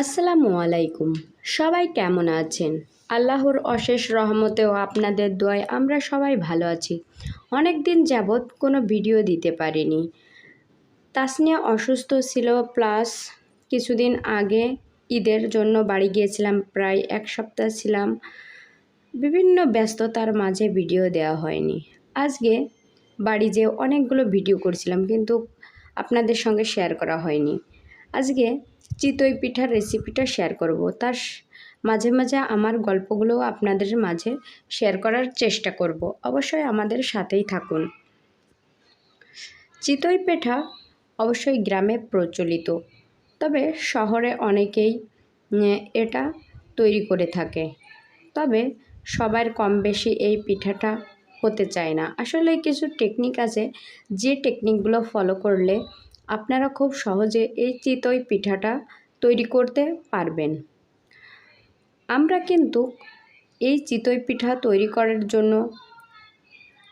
আসসালামু আলাইকুম। সবাই কেমন আছেন? আল্লাহর অশেষ রহমতেও আপনাদের দোয়ায় আমরা সবাই ভালো আছি। অনেক দিন যাবৎ কোনো ভিডিও দিতে পারিনি। তাসনিয়া অসুস্থ ছিল, প্লাস কিছুদিন আগে ঈদের জন্য বাড়ি গিয়েছিলাম, প্রায় এক সপ্তাহ ছিলাম। বিভিন্ন ব্যস্ততার মাঝে ভিডিও দেওয়া হয়নি। আজকে বাড়ি যেয়ে অনেকগুলো ভিডিও করছিলাম, কিন্তু আপনাদের সঙ্গে শেয়ার করা হয়নি। আজকে চিতই পিঠার রেসিপিটা শেয়ার করব। তার মাঝে মাঝে আমার গল্পগুলোও আপনাদের মাঝে শেয়ার করার চেষ্টা করব। অবশ্যই আমাদের সাথেই থাকুন। চিতই পিঠা অবশ্যই গ্রামে প্রচলিত, তবে শহরে অনেকেই এটা তৈরি করে থাকে। তবে সবার কম বেশি এই পিঠাটা হতে চায় না। আসলে কিছু টেকনিক আছে, যে টেকনিকগুলো ফলো করলে আপনারা খুব সহজে এই চিতই পিঠাটা তৈরি করতে পারবেন। আমরা কিন্তু এই চিতই পিঠা তৈরি করার জন্য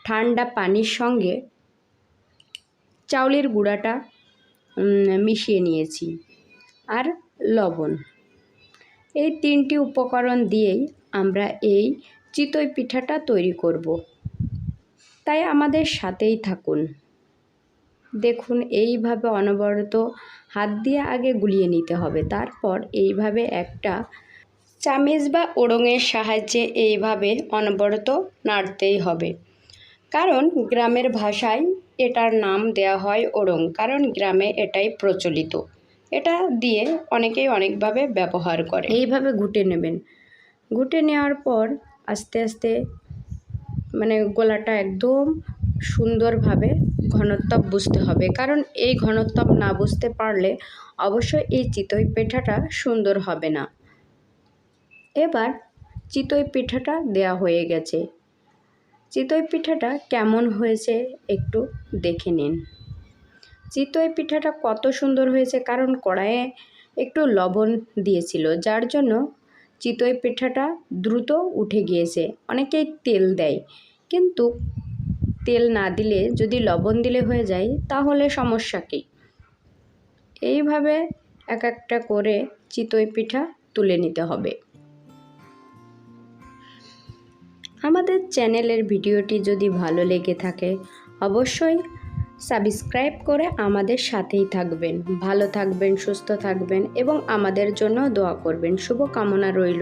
ঠান্ডা পানির সঙ্গে চাউলের গুঁড়াটা মিশিয়ে নিয়েছি, আর লবণ। এই তিনটি উপকরণ দিয়েই আমরা এই চিতই পিঠাটা তৈরি করব। তাই আমাদের সাথেই থাকুন। দেখুন, এইভাবে অনবরত হাত দিয়ে আগে গুলিয়ে নিতে হবে, তারপর এইভাবে একটা চামিচ বা ওড়ঙের সাহায্যে এইভাবে অনবরত নাড়তেই হবে। কারণ গ্রামের ভাষায় এটার নাম দেওয়া হয় ওড়ং, কারণ গ্রামে এটাই প্রচলিত। এটা দিয়ে অনেকেই অনেকভাবে ব্যবহার করে। এইভাবে ঘুটে নেবেন। ঘুটে নেওয়ার পর আস্তে আস্তে গোলাটা একদম সুন্দরভাবে ঘনত্ব বুঝতে হবে, কারণ এই ঘনত্ব না বুঝতে পারলে অবশ্যই এই চিতই পিঠাটা সুন্দর হবে না। এবার চিতই পিঠাটা দেয়া হয়ে গেছে। চিতই পিঠাটা কেমন হয়েছে একটু দেখে নিন। চিতই পিঠাটা কত সুন্দর হয়েছে, কারণ কড়াইয়ে একটু লবণ দিয়েছিল, যার জন্য চিতই পিঠাটা দ্রুত উঠে গিয়েছে। অনেকেই তেল দেয়, কিন্তু তেল না দিলে যদি লবণ দিলে হয়ে যায়, তাহলে সমস্যা কী? এইভাবে এক একটা করে চিতই পিঠা তুলে নিতে হবে। আমাদের চ্যানেলের ভিডিওটি যদি ভালো লেগে থাকে অবশ্যই সাবস্ক্রাইব করে আমাদের সাথেই থাকবেন। ভালো থাকবেন, সুস্থ থাকবেন এবং আমাদের জন্য দোয়া করবেন। শুভকামনা রইল।